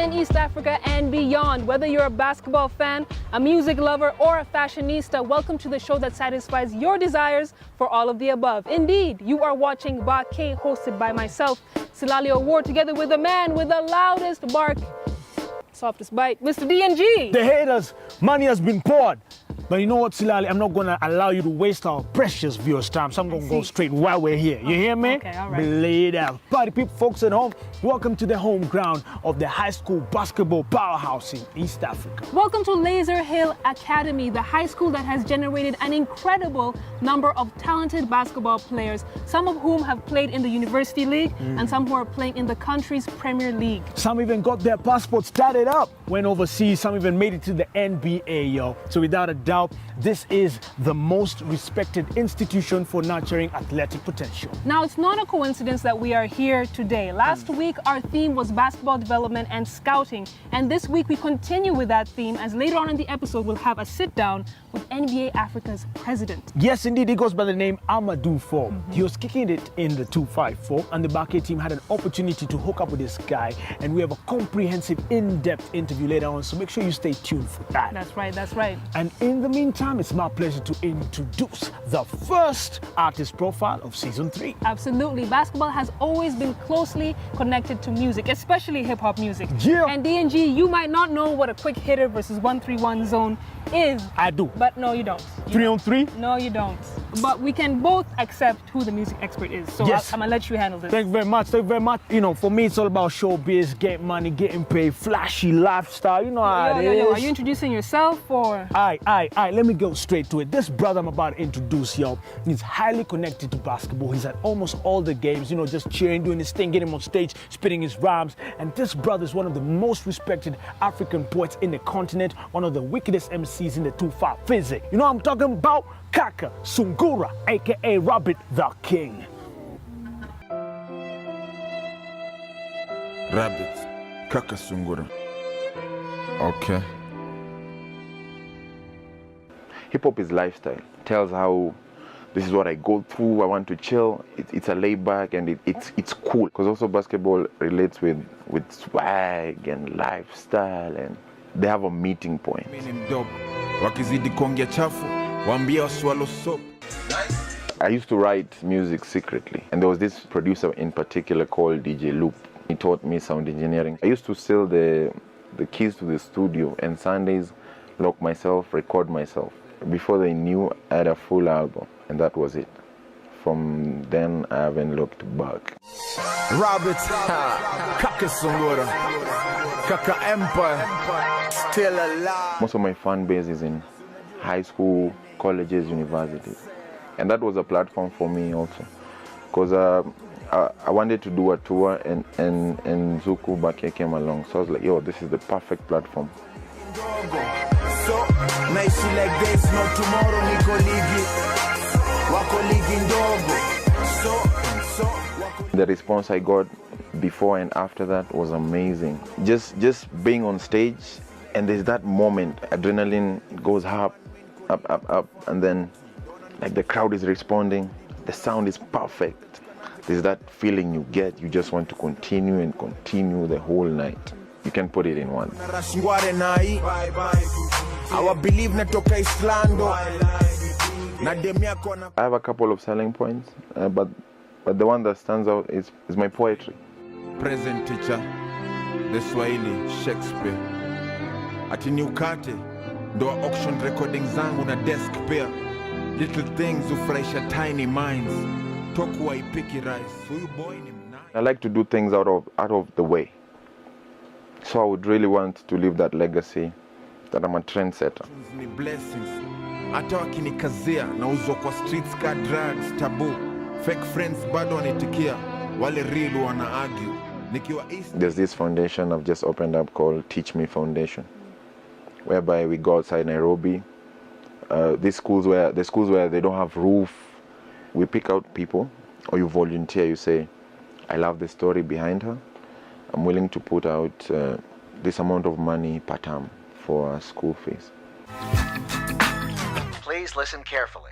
in East Africa and beyond. Whether you're a basketball fan, a music lover, or a fashionista, welcome to the show that satisfies your desires for all of the above. Indeed, you are watching BAQE, hosted by myself, Silalei Award, together with the man with the loudest bark, softest bite, Mr. DNG. The haters, money has been poured. But you know what, Silalei, I'm not going to allow you to waste our precious viewers' time, so I'm going to go straight while we're here. You hear me? Okay, all right. Lay it out. Party people, folks at home, welcome to the home ground of the high school basketball powerhouse in East Africa. Welcome to Laser Hill Academy, the high school that has generated an incredible number of talented basketball players, some of whom have played in the University League and some who are playing in the country's Premier League. Some even got their passports started up, went overseas, some even made it to the NBA, yo. So without a doubt, this is the most respected institution for nurturing athletic potential. Now, it's not a coincidence that we are here today. Last week, our theme was basketball development and scouting. And this week, we continue with that theme, as later on in the episode, we'll have a sit-down with NBA Africa's president. Yes, indeed, he goes by the name Amadou Form. He was kicking it in the 254, and the BAQE team had an opportunity to hook up with this guy, and we have a comprehensive, in-depth interview later on, so make sure you stay tuned for that. That's right, that's right. And in the meantime, it's my pleasure to introduce the first artist profile of season 3. Absolutely. Basketball has always been closely connected to music, especially hip-hop music. Yeah. And DNG, you might not know what a quick hitter versus 1-3-1 zone is. I do. But no, you don't. 3-on-3? No, you don't. But we can both accept who the music expert is. So Yes. I'm going to let you handle this. Thank you very much. Thank you very much. You know, for me, it's all about showbiz, getting money, getting paid, flashy lifestyle. You know how it is. Are you introducing yourself or? Aye. Let me go straight to it. This brother I'm about to introduce, yo, he's highly connected to basketball. He's at almost all the games, you know, just cheering, doing his thing, getting him on stage, spitting his rhymes. And this brother is one of the most respected African poets in the continent, one of the wickedest MCs in the 2-5 physics. You know what I'm talking about? Kaka Sungura, aka Rabbit the King. Rabbit, Kaka Sungura. Okay. Hip-hop is lifestyle. Tells how this is what I go through. I want to chill. It's a laid back and it's cool. Because also basketball relates with swag and lifestyle, and they have a meeting point. I used to write music secretly, and there was this producer in particular called DJ Loop. He taught me sound engineering. I used to sell the keys to the studio, and Sundays lock myself, record myself. Before they knew, I had a full album, and that was it. From then, I haven't looked back. Rabbit, Kaka Sungura, Kaka Empire, still alive. Most of my fan base is in high school, colleges, universities. And that was a platform for me also. Because I wanted to do a tour, and Zuku BAQE came along. So I was like, yo, this is the perfect platform. So, nice like this, no tomorrow, niko ligi, wako ligi ndogo. So, The response I got before and after that was amazing. Just being on stage, and there's that moment, adrenaline goes up, and then like the crowd is responding, the sound is perfect. There's that feeling you get, you just want to continue and continue the whole night. You can put it in one. I have a couple of selling points, but the one that stands out is my poetry. Present teacher, the Swahili, Shakespeare. Ati ni ukate, ndo auction recording zangu na desk pair. Little things ufurahisha tiny minds. Toku haipiki rice. Huyu boy ni mnai. I like to do things out of the way. So I would really want to leave that legacy that I'm a trendsetter. Ni blessings. Hata wakinikazia na uzo kwa streets ka drugs, taboo. Fake friends bado wanitikia. Wale real wana argue. Nikiwa east. There's this foundation I've just opened up called Teach Me Foundation, whereby we go outside Nairobi. The schools where they don't have roof, we pick out people, or you volunteer. You say, I love the story behind her. I'm willing to put out this amount of money per term for school fees. Please listen carefully.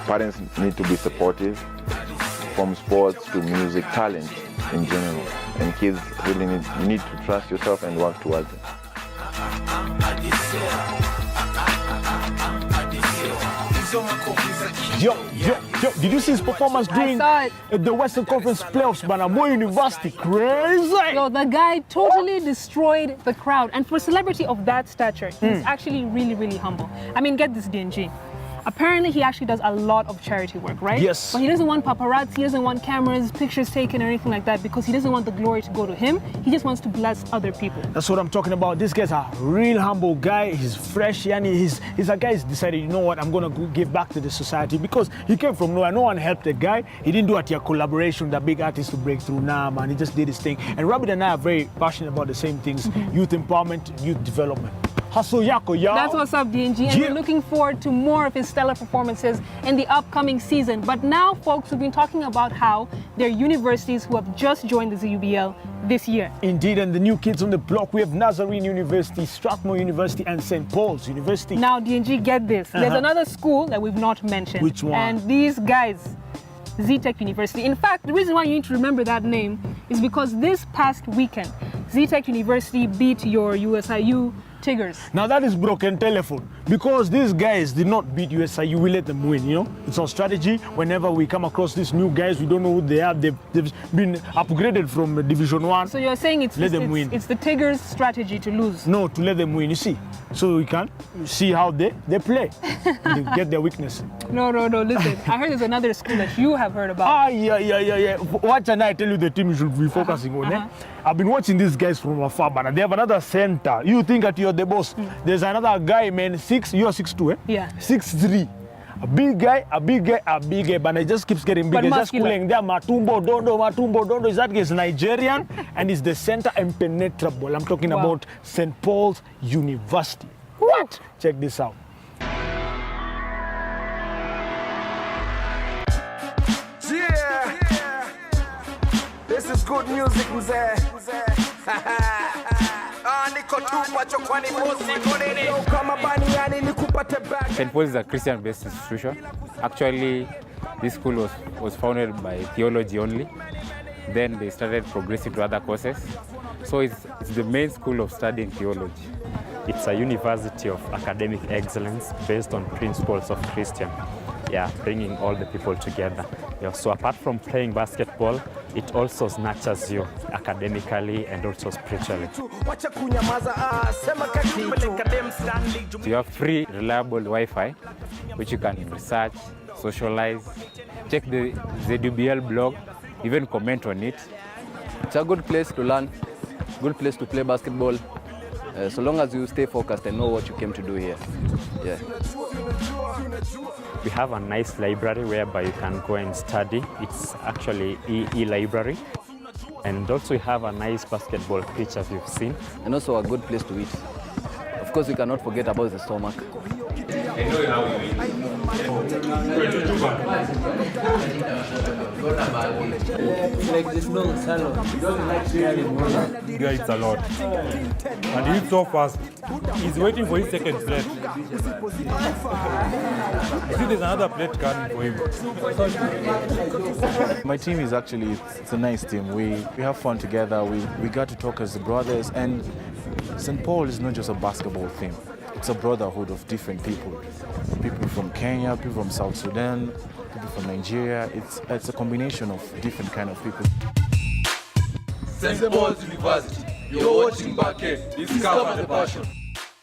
Parents need to be supportive. from sports to music, talent in general. And kids really need to trust yourself and work towards it. Yo, did you see his performance during the Western Conference playoffs, man? More University, crazy! Yo, the guy totally destroyed the crowd. And for a celebrity of that stature, he's actually really, really humble. I mean, get this, DNG. Apparently, he actually does a lot of charity work, right? Yes. But he doesn't want paparazzi, he doesn't want cameras, pictures taken or anything like that because he doesn't want the glory to go to him. He just wants to bless other people. That's what I'm talking about. This guy's a real humble guy. He's fresh, and he's a guy who's decided, you know what, I'm going to give back to the society because he came from nowhere. No one helped the guy. He didn't do a collaboration with the big artists to break through now, man. He just did his thing. And Rabbit and I are very passionate about the same things, youth empowerment, youth development. Hustle yako, y'all. That's what's up, DNG, and we're looking forward to more of his stellar performances in the upcoming season. But now, folks, we've been talking about how there are universities who have just joined the ZUBL this year. Indeed, and the new kids on the block, we have Nazarene University, Strathmore University, and St. Paul's University. Now, DNG, get this. There's another school that we've not mentioned. Which one? And these guys, Z-Tech University. In fact, the reason why you need to remember that name is because this past weekend, Z-Tech University beat your USIU Tigers. Now that is broken telephone because these guys did not beat USIU. We let them win, you know. It's our strategy. Whenever we come across these new guys, we don't know who they are. They've been upgraded from Division 1. So you're saying it's the Tigers' strategy to lose? No, to let them win, you see. So we can see how they play. They get their weakness. No, listen. I heard there's another school that you have heard about. Yeah. What can I tell you the team you should be focusing on? I've been watching these guys from afar, but they have another center. You think that you're the boss. There's another guy, man, you're 6'2", eh? Yeah. 6'3". A big guy, but it just keeps getting bigger. Just cooling there. Matumbo Dondo. Is that guy is Nigerian and is the center impenetrable. I'm talking about St. Paul's University. What? Check this out. This is good music, mzee. St. Paul is a Christian-based institution. Actually, this school was founded by theology only. Then they started progressing to other courses. So it's the main school of studying theology. It's a university of academic excellence based on principles of Christian. Yeah, bringing all the people together. Yeah, so apart from playing basketball, it also nurtures you academically and also spiritually. You have free, reliable Wi-Fi, which you can research, socialize, check the ZUBL blog, even comment on it. It's a good place to learn, good place to play basketball, so long as you stay focused and know what you came to do here. Yeah. We have a nice library whereby you can go and study. It's actually e-library. And also we have a nice basketball pitch as you've seen. And also a good place to eat. Of course, we cannot forget about the stomach. Like this long salon. Guy eats a lot. And he eats so fast. He's waiting for his second plate. See, there's another plate coming for him. My team is actually, it's a nice team. We have fun together. We got to talk as brothers. And St. Paul is not just a basketball team. It's a brotherhood of different people. People from Kenya, people from South Sudan, people from Nigeria. It's a combination of different kind of people. St. Paul's University. You're watching BAQE. Discover the passion.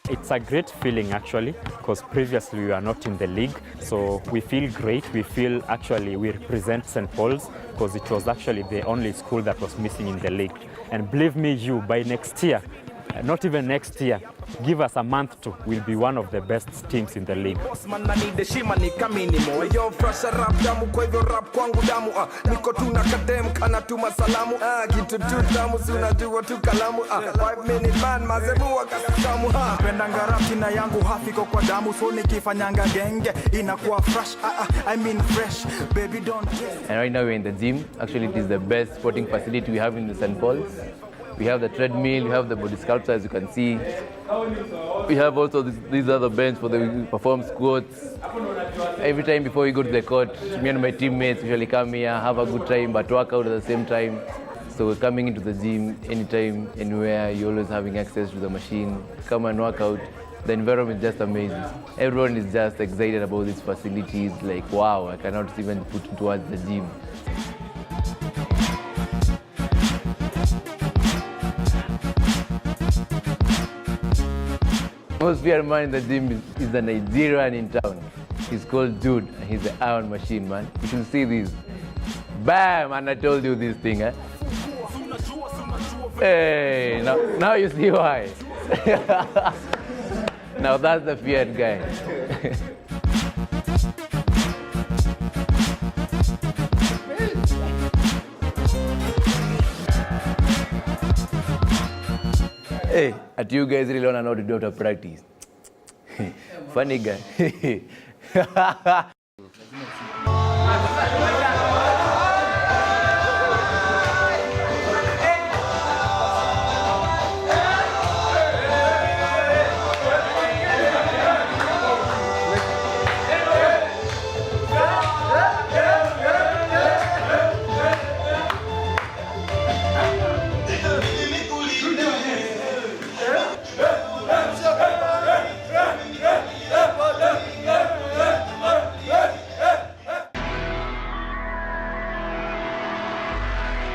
It's a great feeling actually, because previously we were not in the league. So we feel great. We feel actually we represent St. Paul's because it was actually the only school that was missing in the league. And believe me, by next year, not even next year, give us a month to, we'll be one of the best teams in the league. And right now we're in the gym. Actually, it is the best sporting facility we have in the St. Paul's. We have the treadmill, we have the body sculpture, as you can see. We have also these other bench for the perform squats. Every time before we go to the court, me and my teammates usually come here, have a good time, but work out at the same time. So we're coming into the gym anytime, anywhere, you're always having access to the machine. Come and work out. The environment is just amazing. Everyone is just excited about these facilities, like wow, I cannot even put towards the gym. Most fair man in the gym is a Nigerian in town. He's called Jude, and he's the iron machine, man. You should see this. Bam! And I told you this thing, eh? Hey, now you see why. Now that's the feared guy. Hey, at you guys really don't know how to do after practice. Funny guy.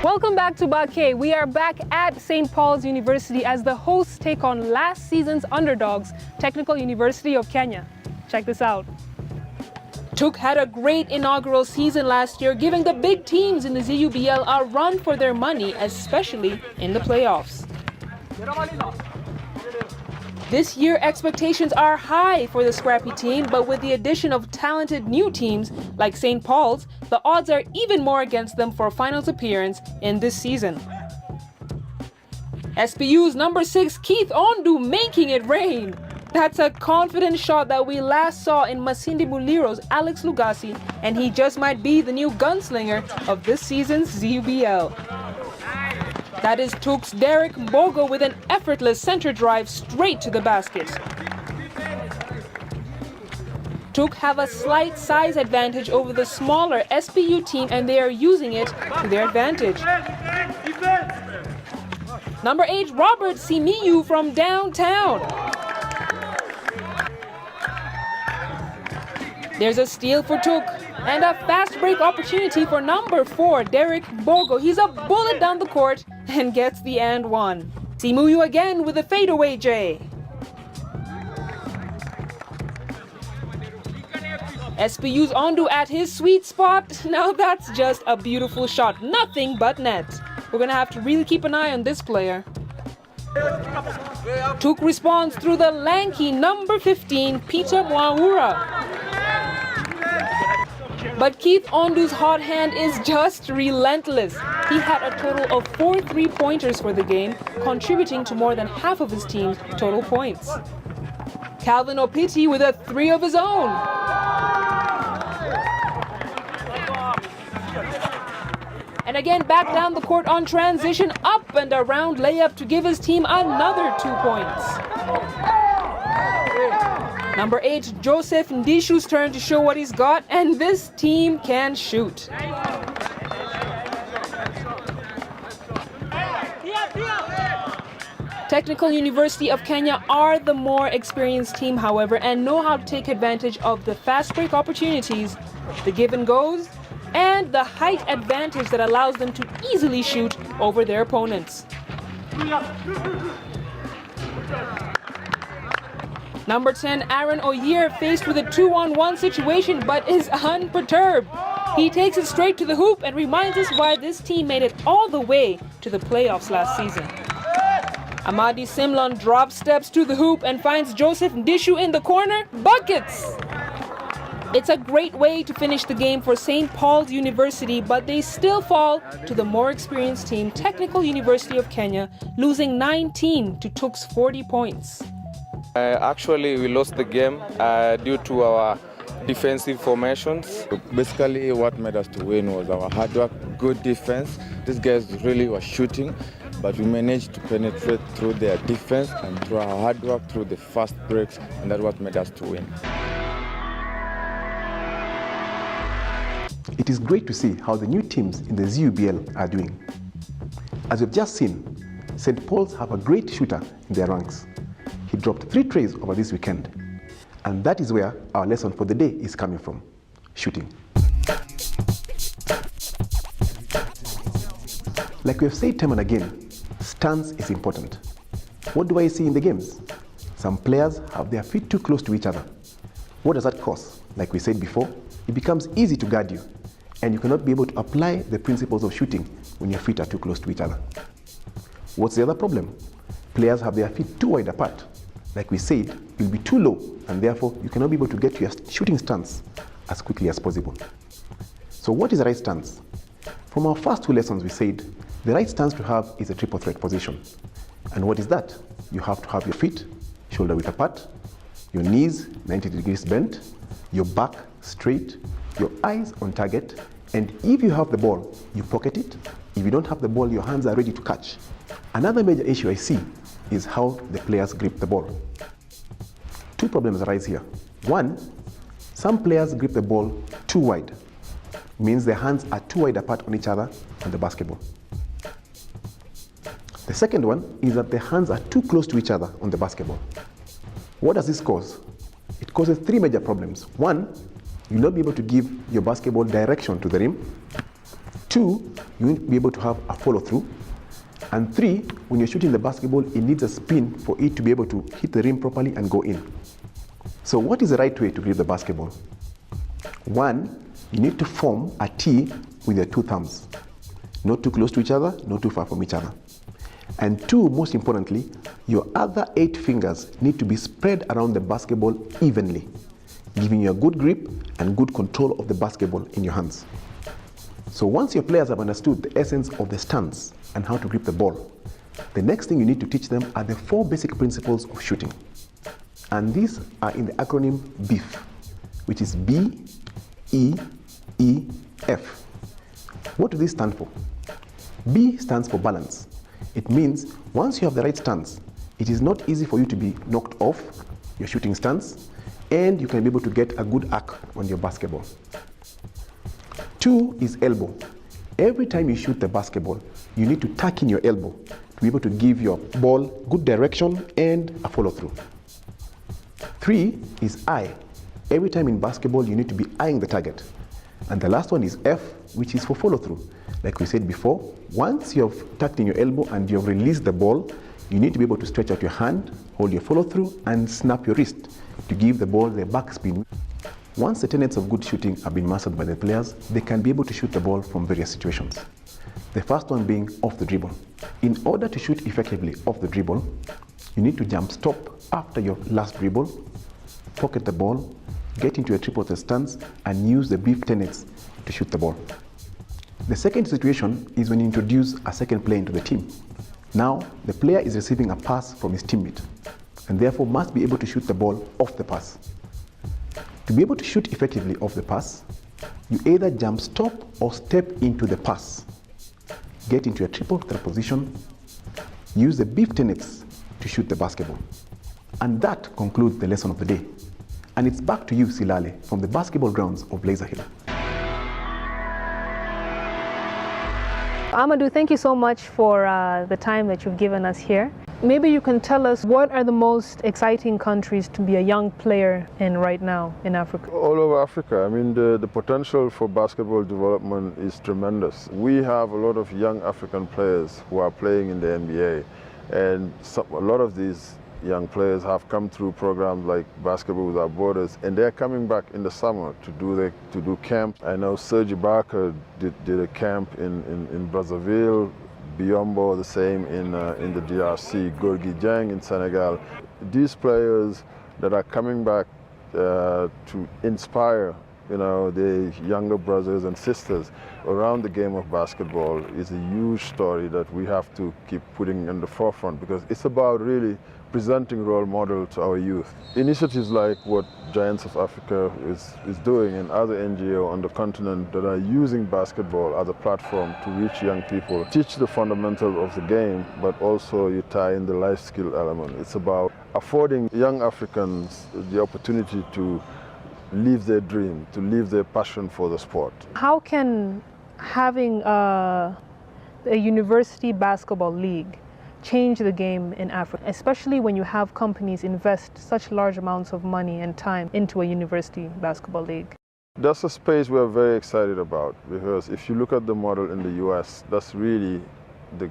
Welcome back to BAQE. We are back at St. Paul's University as the hosts take on last season's underdogs, Technical University of Kenya. Check this out. TUK had a great inaugural season last year, giving the big teams in the ZUBL a run for their money, especially in the playoffs. This year, expectations are high for the scrappy team, but with the addition of talented new teams like St. Paul's, the odds are even more against them for a finals appearance in this season. SPU's number 6 Keith Ondu making it rain. That's a confident shot that we last saw in Masindi Muliro's Alex Lugasi, and he just might be the new gunslinger of this season's ZUBL. That is TUK's Derek Mbogo with an effortless center drive straight to the basket. TUK have a slight size advantage over the smaller SPU team, and they are using it to their advantage. Number 8, Robert Simiyu from downtown. There's a steal for TUK and a fast break opportunity for number 4, Derek Mbogo. He's a bullet down the court and gets the and one. Simiyu again with a fadeaway J. SPU's Ondu at his sweet spot. Now that's just a beautiful shot, nothing but net. We're gonna have to really keep an eye on this player. TUK responds through the lanky number 15, Peter Mwaura. But Keith Ondu's hot hand is just relentless. He had a total of 4 3-pointers for the game, contributing to more than half of his team's total points. Calvin Opiti with a 3 of his own. And again, back down the court on transition, up and around layup to give his team another 2 points. Number 8, Joseph Ndishu's turn to show what he's got, and this team can shoot. Technical University of Kenya are the more experienced team, however, and know how to take advantage of the fast break opportunities, the give and goes, and the height advantage that allows them to easily shoot over their opponents. Number 10, Aaron Oyer, faced with a 2-on-1 situation but is unperturbed. He takes it straight to the hoop and reminds us why this team made it all the way to the playoffs last season. Amadi Simlon drop steps to the hoop and finds Joseph Ndishu in the corner. Buckets! It's a great way to finish the game for St. Paul's University, but they still fall to the more experienced team, Technical University of Kenya, losing 19 to TUK's 40 points. Actually, we lost the game due to our defensive formations. Basically, what made us to win was our hard work, good defense. These guys really were shooting, but we managed to penetrate through their defense and through our hard work, through the fast breaks, and that's what made us to win. It is great to see how the new teams in the ZUBL are doing. As we've just seen, St. Paul's have a great shooter in their ranks. He dropped 3 trays over this weekend. And that is where our lesson for the day is coming from: shooting. Like we have said time and again, stance is important. What do I see in the games? Some players have their feet too close to each other. What does that cause? Like we said before, it becomes easy to guard you, and you cannot be able to apply the principles of shooting when your feet are too close to each other. What's the other problem? Players have their feet too wide apart. Like we said, you'll be too low, and therefore you cannot be able to get to your shooting stance as quickly as possible. So what is the right stance? From our first 2 lessons, we said the right stance to have is a triple threat position. And what is that? You have to have your feet shoulder width apart, your knees 90 degrees bent, your back straight, your eyes on target, and if you have the ball, you pocket it. If you don't have the ball, your hands are ready to catch. Another major issue I see is how the players grip the ball. 2 problems arise here. 1, some players grip the ball too wide. Means their hands are too wide apart on each other on the basketball. The second one is that their hands are too close to each other on the basketball. What does this cause? It causes 3 major problems. 1, you'll not be able to give your basketball direction to the rim. 2, you won't be able to have a follow through. And 3, when you're shooting the basketball, it needs a spin for it to be able to hit the rim properly and go in. So what is the right way to grip the basketball? 1, you need to form a T with your 2 thumbs. Not too close to each other, not too far from each other. And 2, most importantly, your other 8 fingers need to be spread around the basketball evenly, giving you a good grip and good control of the basketball in your hands. So once your players have understood the essence of the stance and how to grip the ball, the next thing you need to teach them are the 4 basic principles of shooting. And these are in the acronym BEEF, which is B-E-E-F. What do these stand for? B stands for balance. It means once you have the right stance, it is not easy for you to be knocked off your shooting stance, and you can be able to get a good arc on your basketball. 2 is elbow. Every time you shoot the basketball, you need to tuck in your elbow to be able to give your ball good direction and a follow through. 3 is eye. Every time in basketball, you need to be eyeing the target. And the last one is F, which is for follow through. Like we said before, once you have tucked in your elbow and you have released the ball, you need to be able to stretch out your hand, hold your follow through, and snap your wrist to give the ball the backspin. Once the tenets of good shooting have been mastered by the players, they can be able to shoot the ball from various situations. The first one being off the dribble. In order to shoot effectively off the dribble, you need to jump stop after your last dribble, pocket the ball, get into a triple threat stance, and use the BEEF tenets to shoot the ball. The second situation is when you introduce a second player into the team. Now, the player is receiving a pass from his teammate, and therefore must be able to shoot the ball off the pass. To be able to shoot effectively off the pass, you either jump stop or step into the pass. Get into a triple threat position, use the BEEF tenets to shoot the basketball. And that concludes the lesson of the day. And it's back to you, Silalei, from the basketball grounds of Blazer Hill. Amadou, thank you so much for the time that you've given us here. Maybe you can tell us what are the most exciting countries to be a young player in right now in Africa? All over Africa. I mean, the potential for basketball development is tremendous. We have a lot of young African players who are playing in the NBA, and a lot of these young players have come through programs like Basketball Without Borders, and they're coming back in the summer to do camp. I know Serge Ibaka did a camp in Brazzaville, Biombo the same in the DRC, Gorgui Dieng in Senegal. These players that are coming back to inspire the younger brothers and sisters around the game of basketball is a huge story that we have to keep putting in the forefront, because it's about really presenting role model to our youth. Initiatives like what Giants of Africa is doing and other NGO on the continent that are using basketball as a platform to reach young people, teach the fundamentals of the game, but also you tie in the life skill element. It's about affording young Africans the opportunity to live their dream, to live their passion for the sport. How can having a university basketball league change the game in Africa, especially when you have companies invest such large amounts of money and time into a university basketball league? That's a space we're very excited about, because if you look at the model in the US, that's really the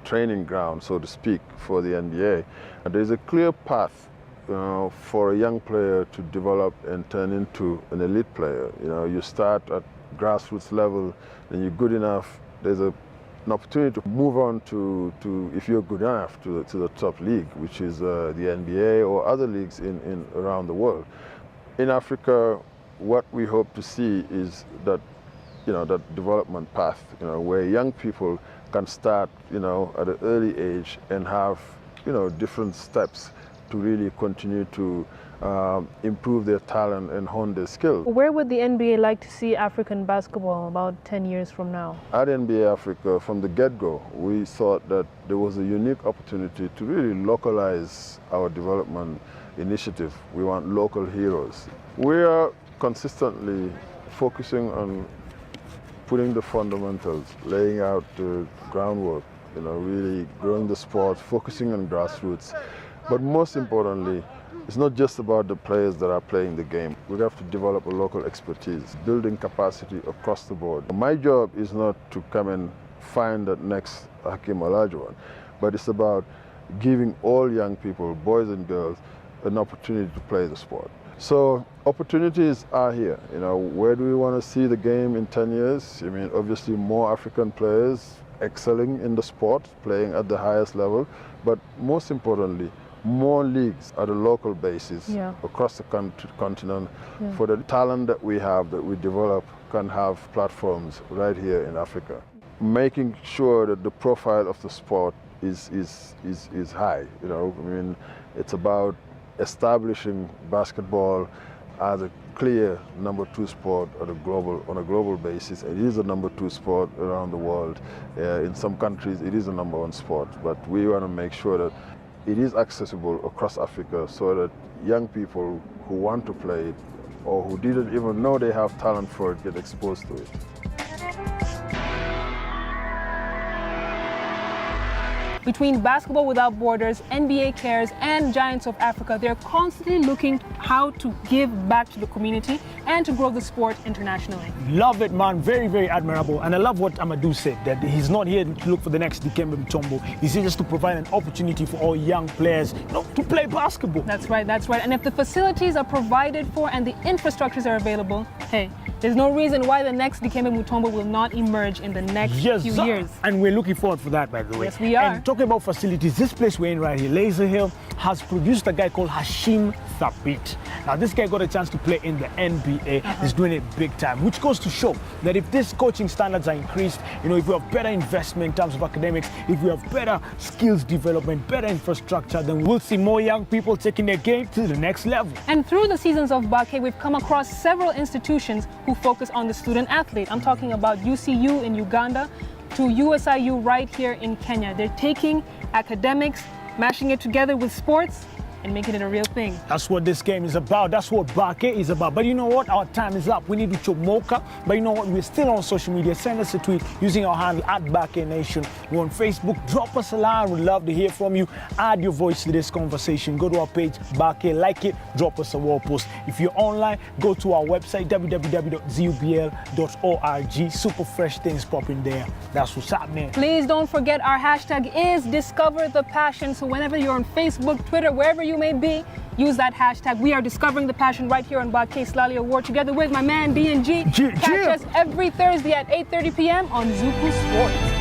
training ground, so to speak, for the NBA. And there's a clear path for a young player to develop and turn into an elite player. You start at grassroots level, then you're good enough, there's an opportunity to move on to if you're good enough, to the top league, which is the NBA or other leagues in around the world. In Africa, what we hope to see is that that development path, where young people can start at an early age and have different steps to really continue to improve their talent and hone their skills. Where would the NBA like to see African basketball about 10 years from now? At NBA Africa, from the get-go, we thought that there was a unique opportunity to really localize our development initiative. We want local heroes. We are consistently focusing on putting the fundamentals, laying out the groundwork, really growing the sport, focusing on grassroots. But most importantly, it's not just about the players that are playing the game. We have to develop a local expertise, building capacity across the board. My job is not to come and find that next Hakeem Olajuwon, but it's about giving all young people, boys and girls, an opportunity to play the sport. So opportunities are here. Where do we want to see the game in 10 years? Obviously more African players excelling in the sport, playing at the highest level, but most importantly, more leagues at a local basis across the continent for the talent that we have, that we develop, can have platforms right here in Africa. Making sure that the profile of the sport is high. It's about establishing basketball as a clear number 2 sport on a global basis. It is a number 2 sport around the world. In some countries, it is a number 1 sport, but we want to make sure that it is accessible across Africa, so that young people who want to play it or who didn't even know they have talent for it get exposed to it. Between Basketball Without Borders, NBA Cares, and Giants of Africa, they're constantly looking how to give back to the community and to grow the sport internationally. Love it, man. Very, very admirable. And I love what Amadou said, that he's not here to look for the next Dikembe Mutombo. He's here just to provide an opportunity for all young players to play basketball. That's right, that's right. And if the facilities are provided for and the infrastructures are available, hey, there's no reason why the next Dikembe Mutombo will not emerge in the next few years. And we're looking forward for that, by the way. Yes, we are. And talking about facilities, this place we're in right here, Laser Hill, has produced a guy called Hashim Thabit. Now, this guy got a chance to play in the NBA. He's doing it big time, which goes to show that if these coaching standards are increased, if we have better investment in terms of academics, if we have better skills development, better infrastructure, then we'll see more young people taking their game to the next level. And through the seasons of BAQE, we've come across several institutions who focus on the student athlete. I'm talking about UCU in Uganda to USIU right here in Kenya. They're taking academics, mashing it together with sports, and making it a real thing. That's what this game is about. That's what BAQE is about. But you know what? Our time is up. We need to chomoka. But you know what? We're still on social media. Send us a tweet using our handle @BAQE Nation. We're on Facebook. Drop us a line. We'd love to hear from you. Add your voice to this conversation. Go to our page, BAQE, like it, drop us a wall post. If you're online, go to our website, www.zubl.org. Super fresh things popping there. That's what's happening. Please don't forget our hashtag is Discover the Passion. So whenever you're on Facebook, Twitter, wherever you may be, use that hashtag. We are discovering the passion right here on BAQE Sn Award together with my man DNG. Catch us every Thursday at 8:30 p.m. on Zuku Sports.